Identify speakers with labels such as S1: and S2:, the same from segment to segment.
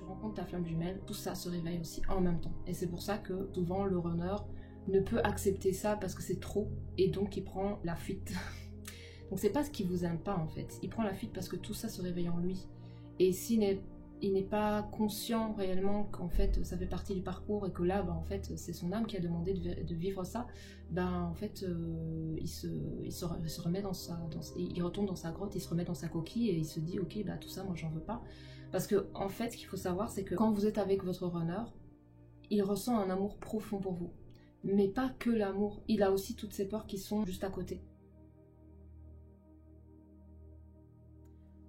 S1: rencontres ta flamme jumelle, tout ça se réveille aussi en même temps. Et c'est pour ça que souvent le runner ne peut accepter ça parce que c'est trop et donc il prend la fuite. Donc c'est pas ce qu'il vous aime pas en fait, il prend la fuite parce que tout ça se réveille en lui. Et s'il n'est pas conscient réellement qu'en fait ça fait partie du parcours et que là en fait c'est son âme qui a demandé de vivre ça, en fait il se remet il retourne dans sa grotte, il se remet dans sa coquille et il se dit ok tout ça moi j'en veux pas. Parce que en fait ce qu'il faut savoir c'est que quand vous êtes avec votre runner, il ressent un amour profond pour vous. Mais pas que l'amour, il a aussi toutes ces peurs qui sont juste à côté.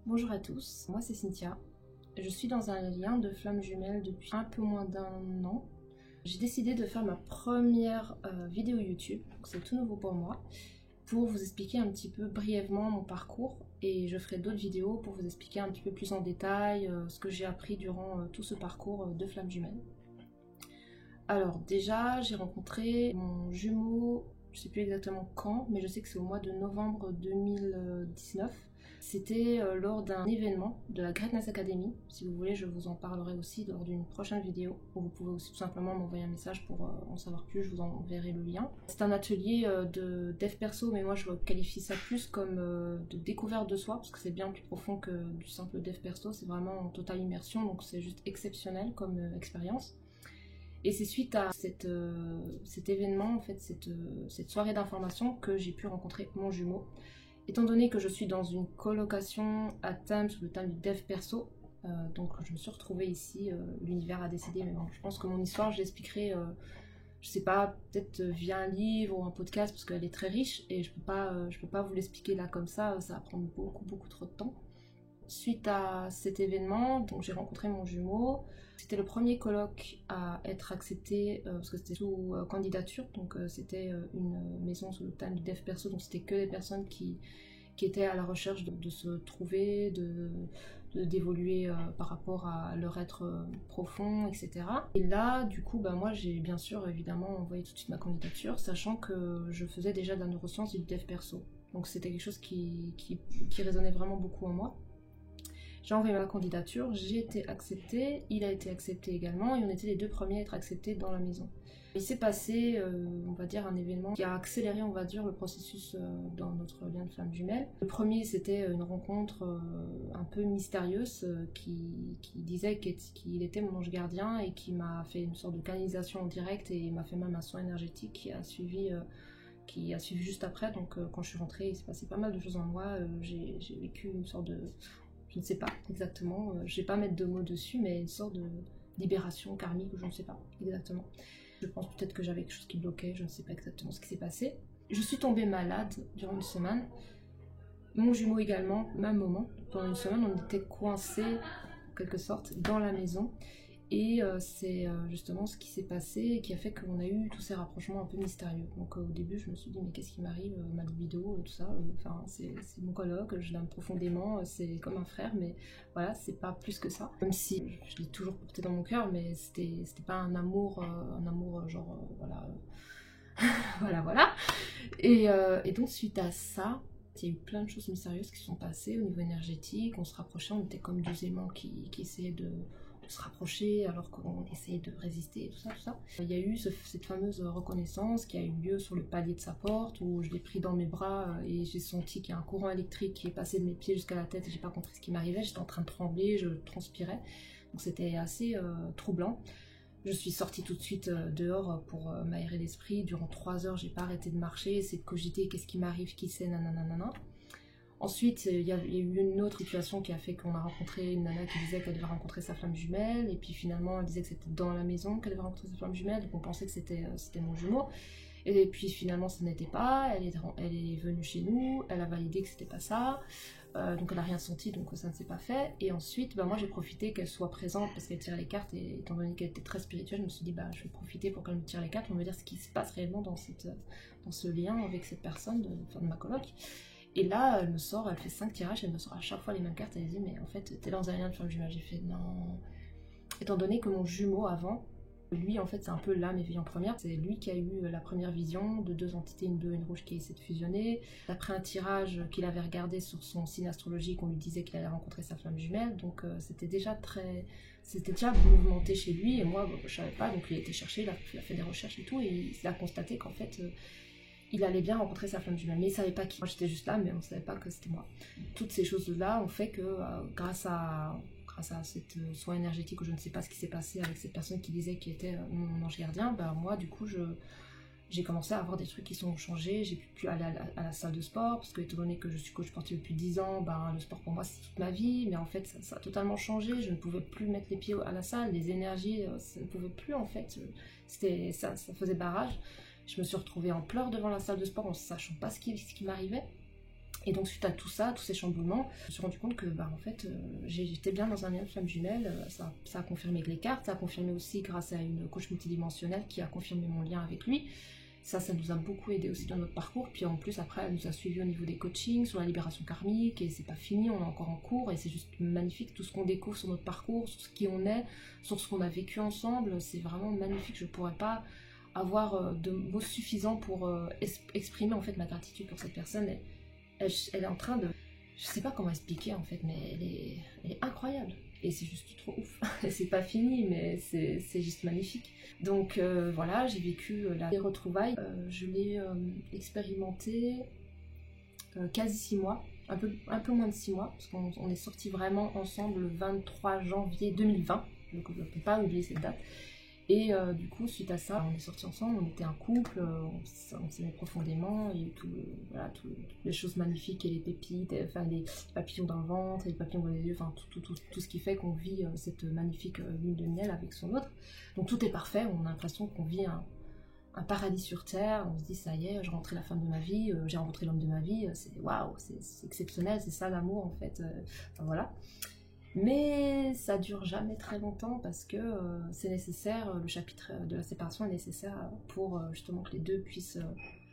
S1: Bonjour à tous, moi c'est Cynthia. Je suis dans un lien de flamme jumelle depuis un peu moins d'un an. J'ai décidé de faire ma première vidéo YouTube, donc c'est tout nouveau pour moi, pour vous expliquer un petit peu brièvement mon parcours et je ferai d'autres vidéos pour vous expliquer un petit peu plus en détail ce que j'ai appris durant tout ce parcours de flamme jumelle. Alors déjà, j'ai rencontré mon jumeau, je sais plus exactement quand, mais je sais que c'est au mois de novembre 2019. C'était lors d'un événement de la Greatness Academy. Si vous voulez, je vous en parlerai aussi lors d'une prochaine vidéo, où vous pouvez aussi tout simplement m'envoyer un message pour en savoir plus, je vous enverrai le lien. C'est un atelier de dev perso, mais moi je qualifie ça plus comme de découverte de soi, parce que c'est bien plus profond que du simple dev perso, c'est vraiment en totale immersion, donc c'est juste exceptionnel comme expérience. Et c'est suite à cet événement, en fait, cette soirée d'information que j'ai pu rencontrer mon jumeau. Étant donné que je suis dans une colocation à thème sous le thème du dev perso, donc je me suis retrouvée ici, l'univers a décidé, mais bon, je pense que mon histoire je l'expliquerai, je sais pas, peut-être via un livre ou un podcast parce qu'elle est très riche et je peux pas vous l'expliquer là comme ça va prendre beaucoup trop de temps. Suite à cet événement, donc j'ai rencontré mon jumeau. C'était le premier colloque à être accepté parce que c'était sous candidature, donc c'était une maison sous le thème du dev perso, donc c'était que des personnes qui étaient à la recherche de se trouver, d'évoluer par rapport à leur être profond, etc. Et là, du coup, moi j'ai bien sûr évidemment envoyé tout de suite ma candidature, sachant que je faisais déjà de la neuroscience et du dev perso. Donc c'était quelque chose qui résonnait vraiment beaucoup en moi. J'ai envoyé ma candidature, j'ai été acceptée, il a été accepté également et on était les deux premiers à être acceptés dans la maison. Il s'est passé, on va dire, un événement qui a accéléré, on va dire, le processus dans notre lien de flamme jumelle. Le premier, c'était une rencontre un peu mystérieuse qui disait qu'il était mon ange gardien et qui m'a fait une sorte de canalisation en direct et m'a fait même un soin énergétique qui a suivi juste après. Donc quand je suis rentrée, il s'est passé pas mal de choses en moi, j'ai vécu une sorte de... Je ne sais pas exactement, je vais pas mettre de mots dessus, mais une sorte de libération karmique, je ne sais pas exactement. Je pense peut-être que j'avais quelque chose qui bloquait, je ne sais pas exactement ce qui s'est passé. Je suis tombée malade durant une semaine, mon jumeau également, même moment. Pendant une semaine, on était coincés, en quelque sorte, dans la maison. Et c'est justement ce qui s'est passé et qui a fait qu'on a eu tous ces rapprochements un peu mystérieux. Donc au début je me suis dit mais qu'est-ce qui m'arrive, ma libido, tout ça, c'est mon coloc, je l'aime profondément, c'est comme un frère, mais voilà, c'est pas plus que ça. Même si je l'ai toujours porté dans mon cœur, mais c'était pas un amour genre voilà. Et donc suite à ça, il y a eu plein de choses mystérieuses qui se sont passées au niveau énergétique, on se rapprochait, on était comme deux aimants qui essayaient de se rapprocher alors qu'on essayait de résister, tout ça. Il y a eu cette fameuse reconnaissance qui a eu lieu sur le palier de sa porte où je l'ai pris dans mes bras et j'ai senti qu'il y a un courant électrique qui est passé de mes pieds jusqu'à la tête et j'ai pas compris ce qui m'arrivait, j'étais en train de trembler, je transpirais, donc c'était assez troublant. Je suis sortie tout de suite dehors pour m'aérer l'esprit. Durant 3 heures, j'ai pas arrêté de marcher, essayer de cogiter qu'est-ce qui m'arrive, qui c'est, nanana. Ensuite, il y a eu une autre situation qui a fait qu'on a rencontré une nana qui disait qu'elle devait rencontrer sa flamme jumelle, et puis finalement elle disait que c'était dans la maison qu'elle devait rencontrer sa flamme jumelle, donc on pensait que c'était mon jumeau. Et puis finalement ce n'était pas, elle est venue chez nous, elle a validé que c'était pas ça, donc elle n'a rien senti, donc ça ne s'est pas fait. Et ensuite, moi j'ai profité qu'elle soit présente parce qu'elle tire les cartes, et étant donné qu'elle était très spirituelle, je me suis dit je vais profiter pour qu'elle me tire les cartes, on va me dire ce qui se passe réellement dans ce lien avec cette personne, de ma coloc. Et là, elle me sort, elle fait 5 tirages, elle me sort à chaque fois les mêmes cartes, elle dit mais en fait t'es dans un lien de flamme jumelle. J'ai fait non. Étant donné que mon jumeau avant, lui en fait c'est un peu l'âme éveillée en première, c'est lui qui a eu la première vision de 2 entités, une bleue et une rouge qui essaient de fusionner. Après un tirage qu'il avait regardé sur son signe astrologique, on lui disait qu'il allait rencontrer sa flamme jumelle, donc c'était déjà très, c'était déjà mouvementé chez lui, et moi, je savais pas, donc il a été chercher, il a fait des recherches et tout, et il a constaté qu'en fait, il allait bien rencontrer sa flamme jumelle, mais il savait pas qui. Moi, j'étais juste là, mais on savait pas que c'était moi. Toutes ces choses-là ont fait que, grâce à cette soin énergétique, ou je ne sais pas ce qui s'est passé avec cette personne qui disait qu'il était mon ange gardien, ben moi, du coup, j'ai commencé à avoir des trucs qui sont changés, j'ai pu aller à la salle de sport, parce que étant donné que je suis coach sportif depuis 10 ans, ben, le sport pour moi c'est toute ma vie, mais en fait ça a totalement changé, je ne pouvais plus mettre les pieds à la salle, les énergies, ça ne pouvait plus en fait, ça faisait barrage. Je me suis retrouvée en pleurs devant la salle de sport en ne sachant pas ce qui m'arrivait. Et donc suite à tout ça, tous ces chamboulements, je me suis rendu compte que en fait, j'étais bien dans un lien de flamme jumelle, ça a confirmé avec les cartes, ça a confirmé aussi grâce à une coach multidimensionnelle qui a confirmé mon lien avec lui. Ça nous a beaucoup aidé aussi dans notre parcours. Puis en plus, après, elle nous a suivis au niveau des coachings, sur la libération karmique, et c'est pas fini, on est encore en cours, et c'est juste magnifique tout ce qu'on découvre sur notre parcours, sur ce qui on est, sur ce qu'on a vécu ensemble. C'est vraiment magnifique. Je pourrais pas avoir de mots suffisants pour exprimer en fait ma gratitude pour cette personne. Elle est en train de... Je sais pas comment expliquer en fait, mais elle est incroyable. Et c'est juste trop ouf. C'est pas fini, mais c'est juste magnifique. Donc voilà, j'ai vécu les retrouvailles. Je l'ai expérimenté quasi 6 mois, un peu moins de 6 mois, parce qu'on est sortis vraiment ensemble le 23 janvier 2020. Donc je ne peux pas oublier cette date. Et du coup, suite à ça, on est sortis ensemble, on était un couple, on s'aimait profondément, et toutes les choses magnifiques, et les pépites, enfin les papillons dans le ventre, et les papillons dans les yeux, enfin tout ce qui fait qu'on vit cette magnifique lune de miel avec son autre. Donc tout est parfait, on a l'impression qu'on vit un paradis sur terre, on se dit ça y est, j'ai rencontré la femme de ma vie, j'ai rencontré l'homme de ma vie, c'est waouh, c'est exceptionnel, c'est ça l'amour en fait, enfin voilà. Mais ça dure jamais très longtemps parce que c'est nécessaire, le chapitre de la séparation est nécessaire pour justement que les deux puissent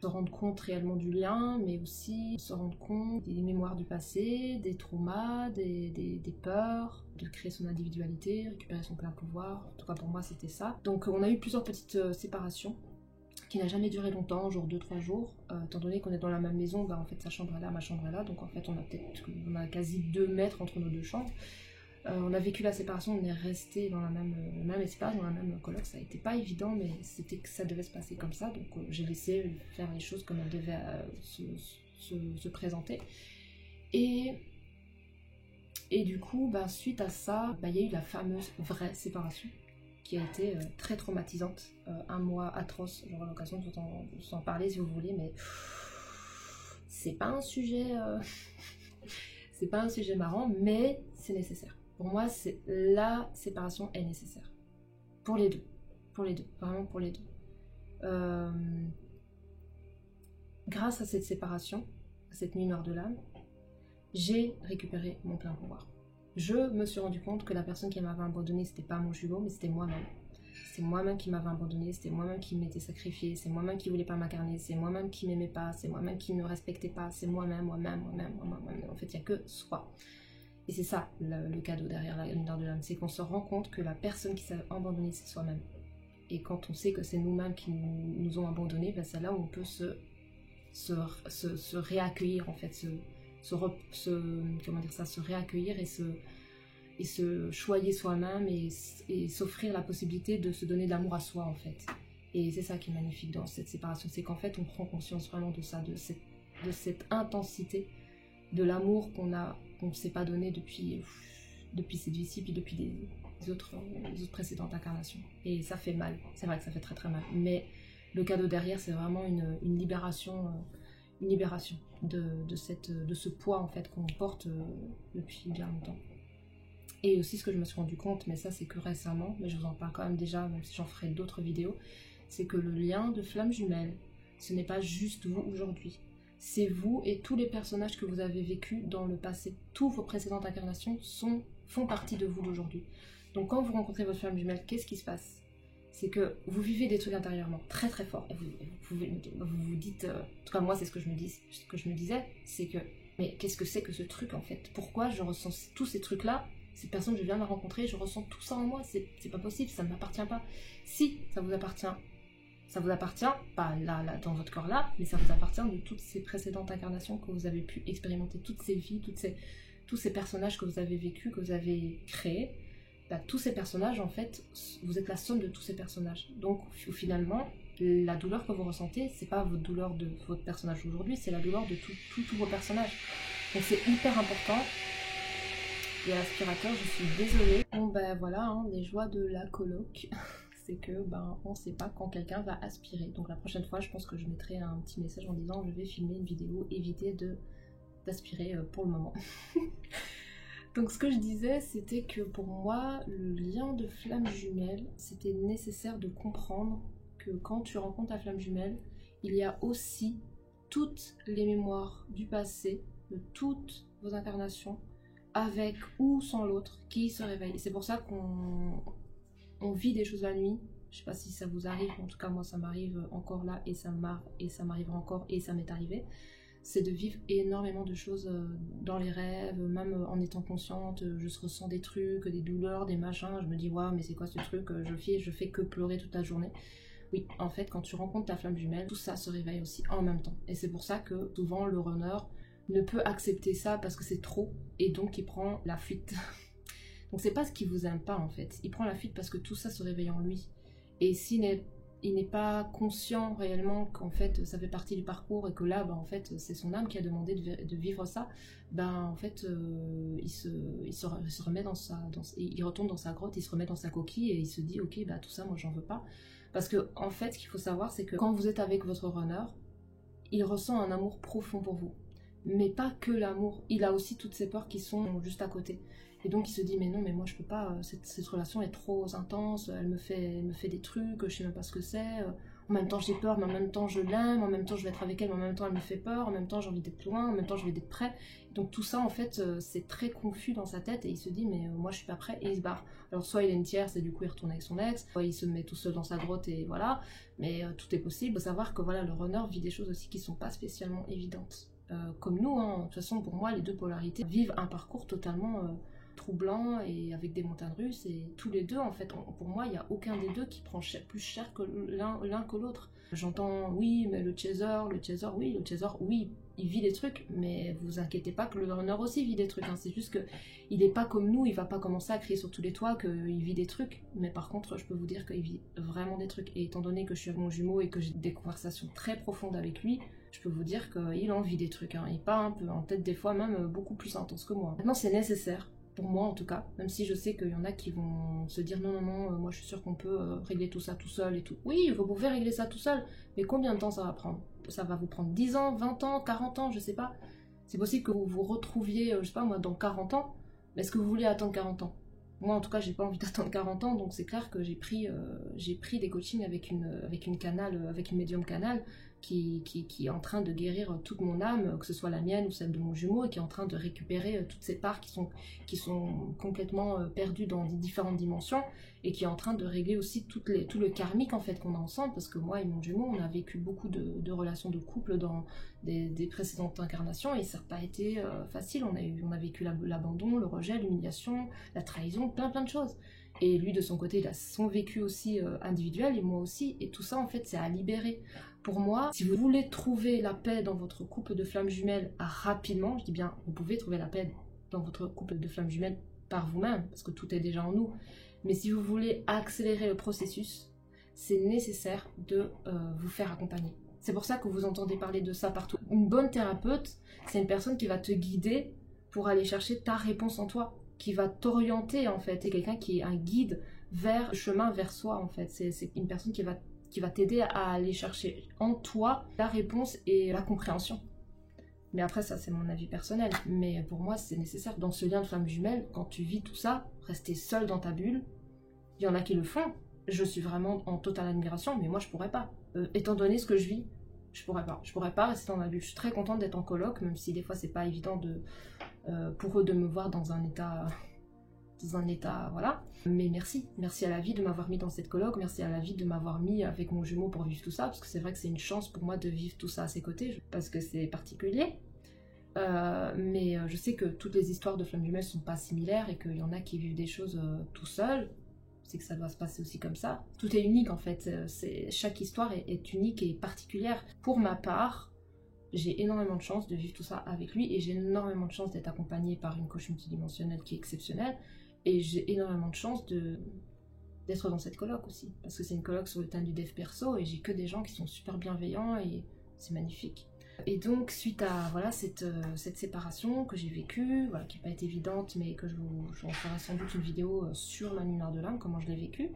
S1: se rendre compte réellement du lien, mais aussi se rendre compte des mémoires du passé, des traumas, des peurs, de créer son individualité, récupérer son plein pouvoir. En tout cas pour moi c'était ça. Donc on a eu plusieurs petites séparations qui n'a jamais duré longtemps, genre 2-3 jours, étant donné qu'on est dans la même maison, en fait sa chambre est là, ma chambre est là, donc en fait on a quasi 2 mètres entre nos deux chambres. On a vécu la séparation, on est resté dans le même espace, dans la même coloc. Ça a été pas évident, mais c'était que ça devait se passer comme ça. Donc j'ai laissé faire les choses comme elles devaient se présenter. Et du coup, suite à ça, il y a eu la fameuse vraie séparation qui a été très traumatisante. Un mois atroce, j'aurai l'occasion de vous en parler si vous voulez, mais c'est pas un sujet... c'est pas un sujet marrant, mais c'est nécessaire. Pour moi, la séparation est nécessaire. Pour les deux. Vraiment pour les deux. Grâce à cette séparation, à cette nuit noire de l'âme, j'ai récupéré mon plein pouvoir. Je me suis rendu compte que la personne qui m'avait abandonnée, c'était pas mon jumeau, mais c'était moi-même. C'est moi-même qui m'avais abandonnée, c'était moi-même qui m'étais sacrifiée, c'est moi-même qui voulais pas m'incarner, c'est moi-même qui m'aimais pas, c'est moi-même qui ne me respectais pas, c'est moi-même. En fait, il n'y a que soi. Et c'est ça le cadeau derrière la lumière de l'âme, c'est qu'on se rend compte que la personne qui s'est abandonnée, c'est soi-même. Et quand on sait que c'est nous-mêmes qui nous ont abandonnés, c'est là où on peut se réaccueillir, en fait, se réaccueillir et se choyer soi-même et s'offrir la possibilité de se donner de l'amour à soi, en fait. Et c'est ça qui est magnifique dans cette séparation, c'est qu'en fait on prend conscience vraiment de ça, de cette intensité, de l'amour qu'on ne s'est pas donné depuis cette vie-ci, puis depuis les autres précédentes incarnations. Et ça fait mal, c'est vrai que ça fait très très mal, mais le cadeau derrière, c'est vraiment une libération de ce poids en fait qu'on porte depuis bien longtemps. Et aussi ce que je me suis rendu compte, mais ça c'est que récemment, mais je vous en parle quand même déjà, même si j'en ferai d'autres vidéos, c'est que le lien de flamme jumelle, ce n'est pas juste vous aujourd'hui. C'est vous et tous les personnages que vous avez vécus dans le passé. Toutes vos précédentes incarnations font partie de vous d'aujourd'hui. Donc quand vous rencontrez votre flamme jumelle, qu'est-ce qui se passe? C'est que vous vivez des trucs intérieurement très très forts. Et vous dites, en tout cas moi c'est ce que je me disais, c'est que, mais qu'est-ce que c'est que ce truc en fait? Pourquoi je ressens tous ces trucs-là? Cette personne, je viens de la rencontrer, je ressens tout ça en moi, c'est pas possible, ça ne m'appartient pas. Si, ça vous appartient, pas là, dans votre corps là, mais ça vous appartient de toutes ces précédentes incarnations que vous avez pu expérimenter, toutes ces vies, tous ces personnages que vous avez vécus, que vous avez créés. bah, tous ces personnages, en fait, vous êtes la somme de tous ces personnages. Donc, finalement, la douleur que vous ressentez, c'est pas votre douleur de votre personnage aujourd'hui, c'est la douleur de tous vos personnages. Donc, c'est hyper important. Et à l'aspirateur, je suis désolée. Bon, ben voilà, hein, les joies de la coloc. C'est que, ben, on sait pas quand quelqu'un va aspirer. Donc, la prochaine fois, je pense que je mettrai un petit message en disant je vais filmer une vidéo, éviter d'aspirer pour le moment. Donc ce que je disais, c'était que pour moi, le lien de flamme jumelle, c'était nécessaire de comprendre que quand tu rencontres ta flamme jumelle, il y a aussi toutes les mémoires du passé, de toutes vos incarnations, avec ou sans l'autre, qui se réveillent. C'est pour ça qu'on vit des choses la nuit. Je sais pas si ça vous arrive, en tout cas moi ça m'arrive encore là, et ça m'arrivera encore, et ça m'est arrivé. C'est de vivre énormément de choses dans les rêves, même en étant consciente, je ressens des trucs, des douleurs, des machins, je me dis waouh mais c'est quoi ce truc, je fais que pleurer toute la journée. Oui, en fait quand tu rencontres ta flamme jumelle, tout ça se réveille aussi en même temps. Et c'est pour ça que souvent le runner ne peut accepter ça parce que c'est trop, et donc il prend la fuite. Donc c'est pas ce qu'il vous aime pas en fait, il prend la fuite parce que tout ça se réveille en lui. Et il n'est pas conscient réellement qu'en fait ça fait partie du parcours et que là, bah, en fait, c'est son âme qui a demandé de vivre ça, ben en fait, il se remet il retourne dans sa grotte, il se remet dans sa coquille et il se dit ok, bah tout ça, moi j'en veux pas. Parce que en fait, ce qu'il faut savoir, c'est que quand vous êtes avec votre runner, il ressent un amour profond pour vous. Mais pas que l'amour, il a aussi toutes ces peurs qui sont juste à côté. Et donc il se dit mais non mais moi je peux pas, cette relation est trop intense, elle me fait des trucs, je sais même pas ce que c'est, en même temps j'ai peur mais en même temps je l'aime, en même temps je vais être avec elle mais en même temps elle me fait peur, en même temps j'ai envie d'être loin, en même temps j'ai envie d'être près. Donc tout ça en fait c'est très confus dans sa tête et il se dit mais moi je suis pas prêt et il se barre. Alors soit il a une tierce et du coup il retourne avec son ex, soit il se met tout seul dans sa grotte et voilà, mais tout est possible. Il faut savoir que voilà, le runner vit des choses aussi qui sont pas spécialement évidentes. Comme nous, hein. De toute façon pour moi les deux polarités vivent un parcours totalement troublant et avec des montagnes russes, et tous les deux en fait, pour moi il n'y a aucun des deux qui prend plus cher que l'un que l'autre. J'entends oui mais le chaser oui il vit des trucs, mais vous inquiétez pas que le runner aussi vit des trucs, hein. C'est juste que il est pas comme nous, il va pas commencer à crier sur tous les toits qu'il vit des trucs, mais par contre je peux vous dire qu'il vit vraiment des trucs, et étant donné que je suis avec mon jumeau et que j'ai des conversations très profondes avec lui, je peux vous dire qu'il en vit des trucs, hein. Il part un peu en tête des fois même beaucoup plus intense que moi. Maintenant c'est nécessaire, pour moi en tout cas, même si je sais qu'il y en a qui vont se dire non, moi je suis sûre qu'on peut régler tout ça tout seul et tout. Oui, vous pouvez régler ça tout seul, mais combien de temps ça va prendre? Ça va vous prendre 10 ans, 20 ans, 40 ans, je sais pas. C'est possible que vous vous retrouviez, je sais pas moi, dans 40 ans, mais est-ce que vous voulez attendre 40 ans? Moi en tout cas j'ai pas envie d'attendre 40 ans, donc c'est clair que j'ai pris des coachings avec une médium canal, qui est en train de guérir toute mon âme, que ce soit la mienne ou celle de mon jumeau, et qui est en train de récupérer toutes ces parts qui sont complètement perdues dans différentes dimensions, et qui est en train de régler aussi tout le karmique en fait qu'on a ensemble, parce que moi et mon jumeau on a vécu beaucoup de relations de couple dans des précédentes incarnations, et ça n'a pas été facile. On a vécu l'abandon, le rejet, l'humiliation, la trahison, plein de choses. Et lui de son côté il a son vécu aussi individuel, et moi aussi, et tout ça en fait c'est à libérer. Pour moi, si vous voulez trouver la paix dans votre couple de flammes jumelles rapidement, je dis bien vous pouvez trouver la paix dans votre couple de flammes jumelles par vous-même, parce que tout est déjà en nous, mais si vous voulez accélérer le processus, c'est nécessaire de vous faire accompagner. C'est pour ça que vous entendez parler de ça partout. Une bonne thérapeute, c'est une personne qui va te guider pour aller chercher ta réponse en toi, qui va t'orienter en fait, c'est quelqu'un qui est un guide vers le chemin vers soi en fait. C'est une personne qui va t'aider à aller chercher en toi la réponse et la compréhension. Mais après ça c'est mon avis personnel, mais pour moi c'est nécessaire. Dans ce lien de flamme jumelle, quand tu vis tout ça, rester seul dans ta bulle, il y en a qui le font, je suis vraiment en totale admiration, mais moi je pourrais pas. Étant donné ce que je vis, je pourrais pas rester dans ma bulle. Je suis très contente d'être en coloc, même si des fois c'est pas évident pour eux de me voir dans un état voilà. Mais merci à la vie de m'avoir mis dans cette coloc, merci à la vie de m'avoir mis avec mon jumeau pour vivre tout ça, parce que c'est vrai que c'est une chance pour moi de vivre tout ça à ses côtés, parce que c'est particulier. Mais je sais que toutes les histoires de flammes jumelles sont pas similaires, et qu'il y en a qui vivent des choses tout seuls. C'est que ça doit se passer aussi comme ça. Tout est unique en fait, chaque histoire est unique et particulière. Pour ma part, j'ai énormément de chance de vivre tout ça avec lui, et j'ai énormément de chance d'être accompagnée par une coach multidimensionnelle qui est exceptionnelle, Et j'ai énormément de chance d'être dans cette coloc aussi, parce que c'est une coloc sur le thème du dev perso, et j'ai que des gens qui sont super bienveillants, et c'est magnifique. Et donc, suite à voilà, cette séparation que j'ai vécue, voilà, qui n'a pas été évidente, mais que je vous ferai sans doute une vidéo sur la lumière de l'âme, comment je l'ai vécue.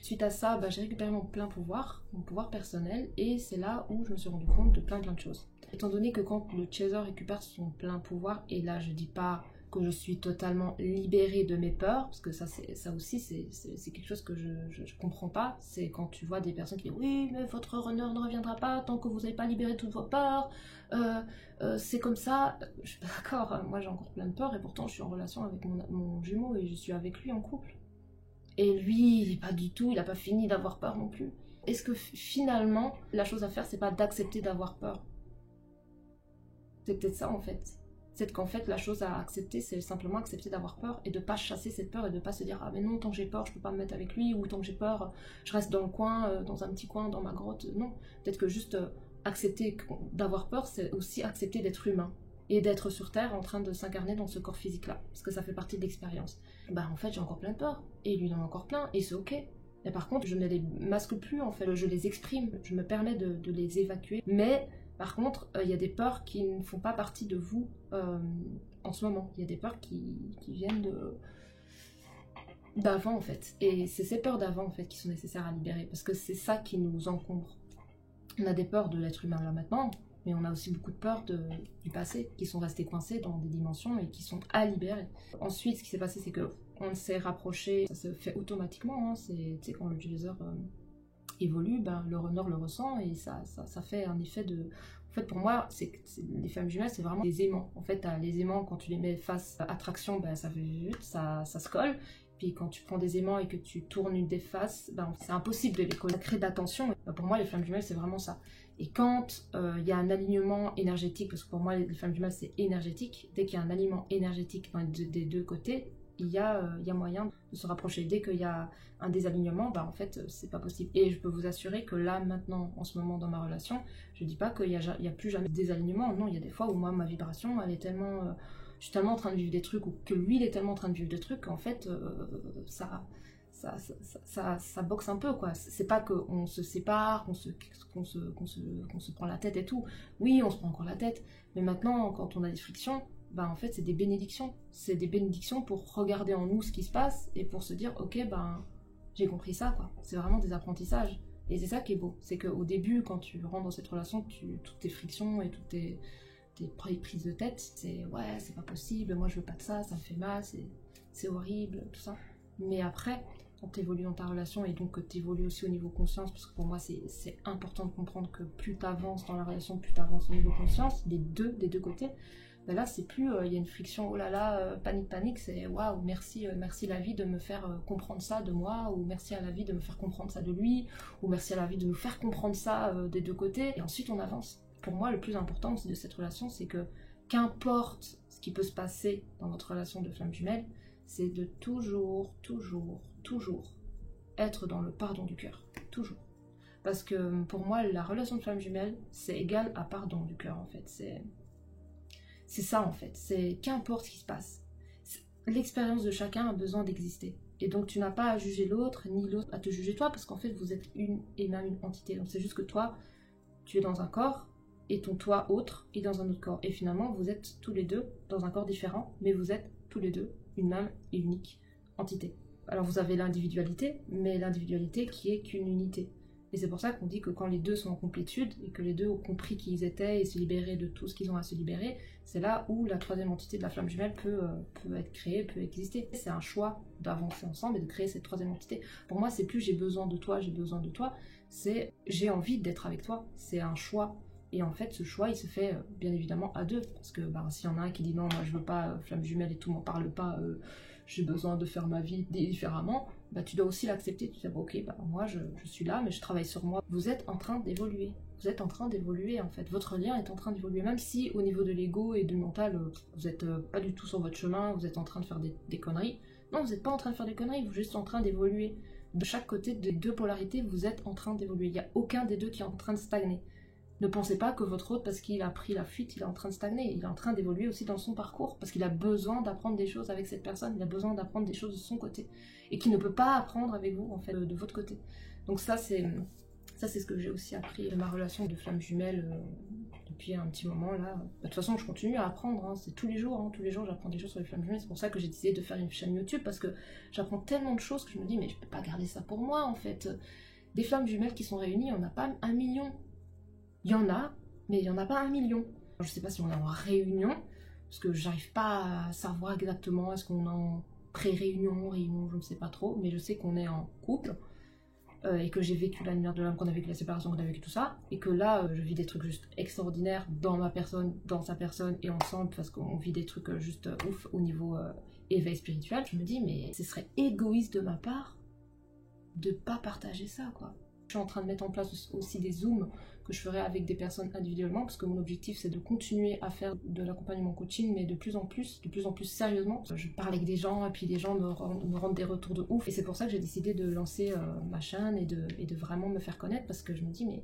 S1: Suite à ça, j'ai récupéré mon pouvoir personnel, et c'est là où je me suis rendu compte de plein de choses. Étant donné que quand le chaser récupère son plein pouvoir, et là je dis pas que je suis totalement libérée de mes peurs, parce que ça aussi c'est quelque chose que je comprends pas, c'est quand tu vois des personnes qui disent oui mais votre runner ne reviendra pas tant que vous n'avez pas libéré toutes vos peurs, c'est comme ça, je suis pas d'accord, moi j'ai encore plein de peurs et pourtant je suis en relation avec mon jumeau et je suis avec lui en couple. Et lui, pas du tout, il a pas fini d'avoir peur non plus. Est-ce que finalement, la chose à faire, c'est pas d'accepter d'avoir peur? C'est peut-être ça en fait. C'est qu'en fait, la chose à accepter, c'est simplement accepter d'avoir peur et de pas chasser cette peur et de pas se dire ah mais non, tant que j'ai peur, je peux pas me mettre avec lui, ou tant que j'ai peur, je reste dans le coin, dans un petit coin, dans ma grotte. Non, peut-être que juste accepter d'avoir peur, c'est aussi accepter d'être humain et d'être sur Terre en train de s'incarner dans ce corps physique-là, parce que ça fait partie de l'expérience. En fait, j'ai encore plein de peurs, et lui il en a encore plein, et c'est ok. Et par contre, je ne les masque plus, en fait, je les exprime, je me permets de les évacuer, mais par contre, il y a des peurs qui ne font pas partie de vous en ce moment. Il y a des peurs qui viennent d'avant, en fait. Et c'est ces peurs d'avant, en fait, qui sont nécessaires à libérer, parce que c'est ça qui nous encombre. On a des peurs de l'être humain là maintenant, mais on a aussi beaucoup de peurs du passé, qui sont restées coincées dans des dimensions et qui sont à libérer. Ensuite, ce qui s'est passé, c'est qu'on s'est rapproché, ça se fait automatiquement, hein, c'est quand le chaser évolue, le runner le ressent, et ça fait un effet de... En fait, pour moi, les flammes jumelles, c'est vraiment des aimants. En fait, les aimants, quand tu les mets face à attraction, ça fait vite, ça se colle. Puis quand tu prends des aimants et que tu tournes une des faces, c'est impossible de les coller. Ça crée d'attention. Pour moi, les flammes jumelles, c'est vraiment ça. Et quand il y a un alignement énergétique, parce que pour moi, les flammes jumelles, c'est énergétique, dès qu'il y a un alignement énergétique des deux côtés, il y a moyen de se rapprocher. Dès qu'il y a un désalignement, en fait, c'est pas possible. Et je peux vous assurer que là, maintenant, en ce moment, dans ma relation, je dis pas qu'il y a plus jamais de désalignement. Non, il y a des fois où moi, ma vibration, elle est tellement... je suis tellement en train de vivre des trucs, ou que lui, il est tellement en train de vivre des trucs, qu'en fait, ça boxe un peu, quoi. C'est pas qu'on se sépare, qu'on se prend la tête et tout. Oui, on se prend encore la tête, mais maintenant, quand on a des frictions, en fait, c'est des bénédictions. C'est des bénédictions pour regarder en nous ce qui se passe et pour se dire, ok, j'ai compris ça, quoi. C'est vraiment des apprentissages. Et c'est ça qui est beau. C'est qu'au début, quand tu rentres dans cette relation, toutes tes frictions et toutes tes prises de tête, c'est ouais, c'est pas possible, moi je veux pas de ça, ça me fait mal, c'est horrible, tout ça. Mais après, quand tu évolues dans ta relation et donc que tu évolues aussi au niveau conscience, parce que pour moi c'est important de comprendre que plus tu avances dans la relation, plus tu avances au niveau conscience, des deux côtés, là c'est plus il y a une friction, oh là là, panique, c'est waouh, merci la vie de me faire comprendre ça de moi, ou merci à la vie de me faire comprendre ça de lui, ou merci à la vie de nous faire comprendre ça des deux côtés, et ensuite on avance. Pour moi, le plus important de cette relation, c'est que qu'importe ce qui peut se passer dans votre relation de flamme jumelle, c'est de toujours être dans le pardon du cœur. Toujours. Parce que pour moi, la relation de flamme jumelle, c'est égal à pardon du cœur, en fait. C'est ça, en fait. C'est qu'importe ce qui se passe. L'expérience de chacun a besoin d'exister. Et donc, tu n'as pas à juger l'autre, ni l'autre à te juger toi, parce qu'en fait, vous êtes une et même une entité. Donc, c'est juste que toi, tu es dans un corps, et ton toi autre est dans un autre corps. Et finalement, vous êtes tous les deux dans un corps différent, mais vous êtes tous les deux une même et unique entité. Alors vous avez l'individualité, mais l'individualité qui est qu'une unité. Et c'est pour ça qu'on dit que quand les deux sont en complétude, et que les deux ont compris qui ils étaient et se libérer de tout ce qu'ils ont à se libérer, c'est là où la troisième entité de la flamme jumelle peut être créée, peut exister. C'est un choix d'avancer ensemble et de créer cette troisième entité. Pour moi, c'est plus j'ai besoin de toi, c'est j'ai envie d'être avec toi. C'est un choix. Et en fait, ce choix, il se fait bien évidemment à deux. Parce que s'il y en a un qui dit non, moi je veux pas flamme jumelle et tout, m'en parle pas, j'ai besoin de faire ma vie différemment, tu dois aussi l'accepter. Tu dis, ok, moi je suis là, mais je travaille sur moi. Vous êtes en train d'évoluer. Vous êtes en train d'évoluer en fait. Votre lien est en train d'évoluer. Même si au niveau de l'ego et du mental, vous êtes pas du tout sur votre chemin, vous êtes en train de faire des conneries. Non, vous n'êtes pas en train de faire des conneries, vous êtes juste en train d'évoluer. De chaque côté des deux polarités, vous êtes en train d'évoluer. Il n'y a aucun des deux qui est en train de stagner. Ne pensez pas que votre hôte, parce qu'il a pris la fuite, il est en train de stagner. Il est en train d'évoluer aussi dans son parcours, parce qu'il a besoin d'apprendre des choses avec cette personne, il a besoin d'apprendre des choses de son côté, et qu'il ne peut pas apprendre avec vous, en fait, de votre côté. Donc ça, c'est ce que j'ai aussi appris de ma relation de flamme jumelle depuis un petit moment, là. De toute façon, je continue à apprendre, hein. C'est tous les jours j'apprends des choses sur les flammes jumelles. C'est pour ça que j'ai décidé de faire une chaîne YouTube, parce que j'apprends tellement de choses que je me dis, mais je peux pas garder ça pour moi, en fait. Des flammes jumelles qui sont réunies, on n'a pas 1 million. Il y en a, mais il n'y en a pas 1 million. Je sais pas si on est en réunion, parce que j'arrive pas à savoir exactement, est-ce qu'on est en pré-réunion, réunion, je ne sais pas trop, mais je sais qu'on est en couple, et que j'ai vécu la lumière de l'âme, qu'on a vécu la séparation, qu'on a vécu tout ça, et que là, je vis des trucs juste extraordinaires dans ma personne, dans sa personne, et ensemble, parce qu'on vit des trucs juste ouf au niveau éveil spirituel. Je me dis, mais ce serait égoïste de ma part de pas partager ça, quoi. Je suis en train de mettre en place aussi des zooms que je ferai avec des personnes individuellement, parce que mon objectif c'est de continuer à faire de l'accompagnement coaching, mais de plus en plus sérieusement. Je parle avec des gens et puis les gens me rendent des retours de ouf, et c'est pour ça que j'ai décidé de lancer ma chaîne et de vraiment me faire connaître, parce que je me dis, mais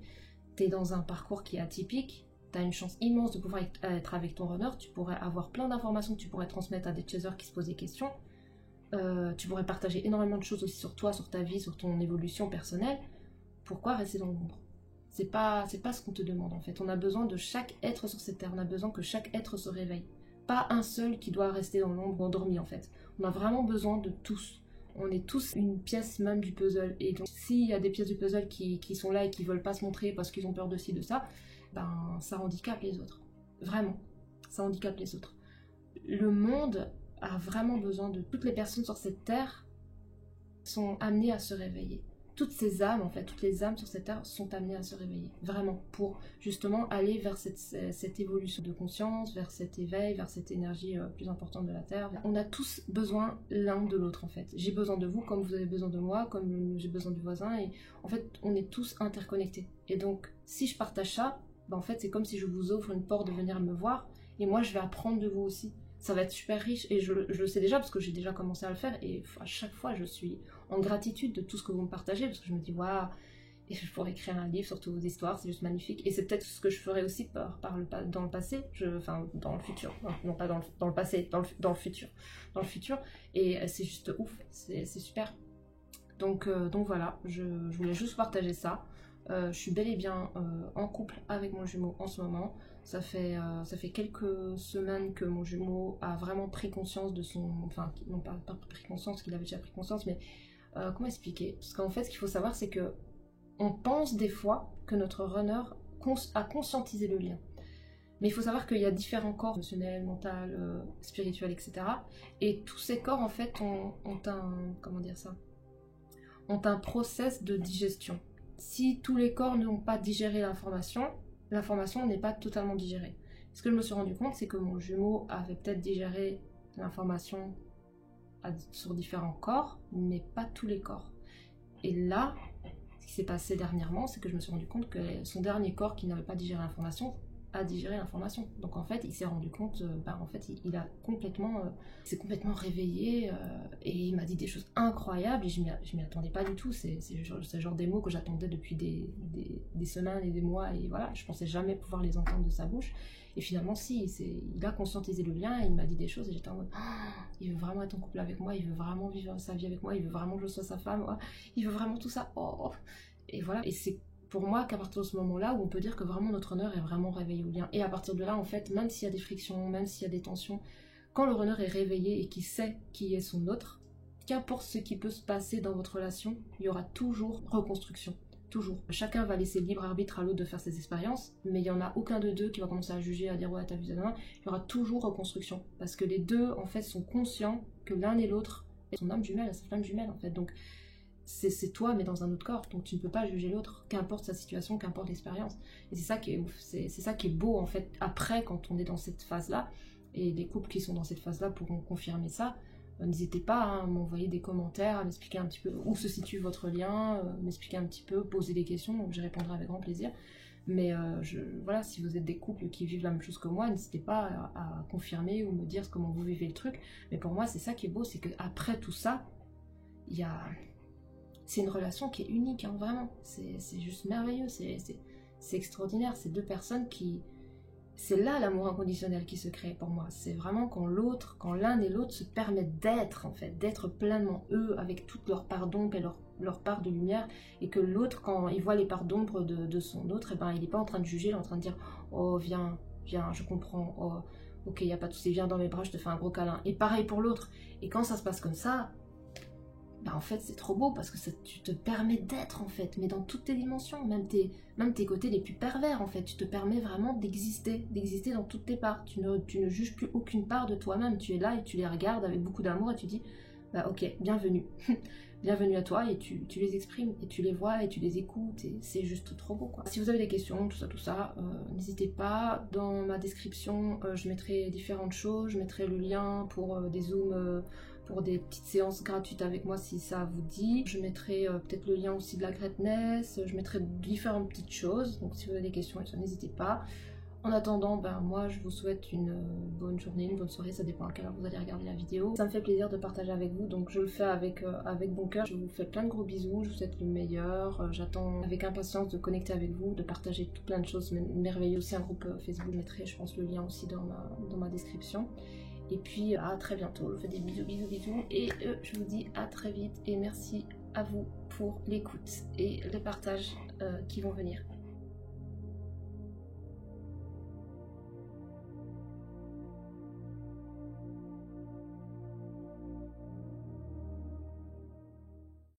S1: t'es dans un parcours qui est atypique, t'as une chance immense de pouvoir être avec ton runner, tu pourrais avoir plein d'informations que tu pourrais transmettre à des chasers qui se posent des questions, tu pourrais partager énormément de choses aussi sur toi, sur ta vie, sur ton évolution personnelle. Pourquoi rester dans l'ombre? C'est pas ce qu'on te demande, en fait. On a besoin de chaque être sur cette terre, on a besoin que chaque être se réveille. Pas un seul qui doit rester dans l'ombre endormi, en fait. On a vraiment besoin de tous. On est tous une pièce même du puzzle. Et donc, s'il y a des pièces du puzzle qui sont là et qui veulent pas se montrer parce qu'ils ont peur de ci, de ça, ben, ça handicape les autres. Vraiment. Ça handicape les autres. Le monde a vraiment besoin de toutes les personnes sur cette terre sont amenées à se réveiller. Toutes ces âmes, en fait, toutes les âmes sur cette terre sont amenées à se réveiller, vraiment, pour justement aller vers cette évolution de conscience, vers cet éveil, vers cette énergie plus importante de la terre. On a tous besoin l'un de l'autre, en fait. J'ai besoin de vous comme vous avez besoin de moi, comme j'ai besoin du voisin, et en fait, on est tous interconnectés. Et donc, si je partage ça, ben, en fait, c'est comme si je vous offre une porte de venir me voir, et moi, je vais apprendre de vous aussi. Ça va être super riche, et je le sais déjà parce que j'ai déjà commencé à le faire, et à chaque fois je suis en gratitude de tout ce que vous me partagez, parce que je me dis waouh, et je pourrais écrire un livre sur toutes vos histoires, c'est juste magnifique, et c'est peut-être ce que je ferais aussi dans le passé, enfin dans le futur, non pas dans le passé, dans le futur, et c'est juste ouf, c'est super. Donc voilà, je voulais juste partager ça. Je suis bel et bien en couple avec mon jumeau en ce moment. Ça fait quelques semaines que mon jumeau a vraiment pris conscience de son... Enfin, non pas pris conscience, qu'il avait déjà pris conscience, mais comment expliquer? Parce qu'en fait, ce qu'il faut savoir, c'est que on pense des fois que notre runner a conscientisé le lien. Mais il faut savoir qu'il y a différents corps, émotionnel, mental, spirituel, etc. Et tous ces corps, en fait, ont un... Comment dire ça? Ont un process de digestion. Si tous les corps n'ont pas digéré l'information n'est pas totalement digérée. Ce que je me suis rendu compte, c'est que mon jumeau avait peut-être digéré l'information sur différents corps, mais pas tous les corps. Et là, ce qui s'est passé dernièrement, c'est que je me suis rendu compte que son dernier corps qui n'avait pas digéré l'information a digéré l'information. Donc en fait, il s'est rendu compte, en fait, il s'est complètement réveillé, et il m'a dit des choses incroyables, et je m'y attendais pas du tout. C'est le genre des mots que j'attendais depuis des semaines et des mois, et voilà, je pensais jamais pouvoir les entendre de sa bouche. Et finalement, si, il a conscientisé le lien, et il m'a dit des choses, et j'étais en mode, il veut vraiment être en couple avec moi, il veut vraiment vivre sa vie avec moi, il veut vraiment que je sois sa femme, il veut vraiment tout ça. Et voilà, et c'est pour moi qu'à partir de ce moment-là où on peut dire que vraiment notre runner est vraiment réveillé au lien. Et à partir de là, en fait, même s'il y a des frictions, même s'il y a des tensions, quand le runner est réveillé et qu'il sait qui est son autre, qu'importe ce qui peut se passer dans votre relation, il y aura toujours reconstruction. Toujours. Chacun va laisser libre arbitre à l'autre de faire ses expériences, mais il n'y en a aucun de deux qui va commencer à juger, à dire ouais t'as vu ça, il y aura toujours reconstruction. Parce que les deux, en fait, sont conscients que l'un et l'autre est son âme jumelle, sa flamme jumelle, en fait. Donc c'est toi mais dans un autre corps, donc tu ne peux pas juger l'autre, qu'importe sa situation, qu'importe l'expérience. Et c'est ça qui est ouf, c'est ça qui est beau en fait après quand on est dans cette phase là, et les couples qui sont dans cette phase là pourront confirmer ça. N'hésitez pas à m'envoyer des commentaires, à m'expliquer un petit peu où se situe votre lien, m'expliquer un petit peu, poser des questions, donc j'y répondrai avec grand plaisir. Mais voilà, si vous êtes des couples qui vivent la même chose que moi, n'hésitez pas à confirmer ou me dire comment vous vivez le truc. Mais pour moi c'est ça qui est beau, c'est qu'après tout ça, c'est une relation qui est unique, hein, vraiment. C'est juste merveilleux. c'est extraordinaire. C'est deux personnes qui... C'est là l'amour inconditionnel qui se crée pour moi. C'est vraiment quand l'un et l'autre se permettent d'être, en fait, d'être pleinement eux, avec toute leur part d'ombre et leur part de lumière, et que l'autre, quand il voit les parts d'ombre de son autre, et ben, il n'est pas en train de juger, il est en train de dire « Oh, viens, je comprends, oh, ok, il n'y a pas de souci, viens dans mes bras, je te fais un gros câlin. » Et pareil pour l'autre. Et quand ça se passe comme ça, bah en fait c'est trop beau parce que tu te permets d'être en fait, mais dans toutes tes dimensions, même tes côtés les plus pervers en fait, tu te permets vraiment d'exister dans toutes tes parts, tu ne juges plus aucune part de toi-même, tu es là et tu les regardes avec beaucoup d'amour et tu dis bah ok, bienvenue, bienvenue à toi, et tu les exprimes et tu les vois et tu les écoutes et c'est juste trop beau quoi. Si vous avez des questions, tout ça, n'hésitez pas, dans ma description je mettrai différentes choses, je mettrai le lien pour des zooms, pour des petites séances gratuites avec moi si ça vous dit. Je mettrai peut-être le lien aussi de la greatness, je mettrai différentes petites choses, donc si vous avez des questions, n'hésitez pas. En attendant, ben moi je vous souhaite une bonne journée, une bonne soirée, ça dépend à quelle heure vous allez regarder la vidéo. Ça me fait plaisir de partager avec vous, donc je le fais avec bon cœur. Je vous fais plein de gros bisous, je vous souhaite le meilleur. J'attends avec impatience de connecter avec vous, de partager tout plein de choses merveilleuses. C'est un groupe Facebook, je mettrai je pense le lien aussi dans ma description. Et puis à très bientôt, je vous fais des bisous et je vous dis à très vite et merci à vous pour l'écoute et les partages qui vont venir.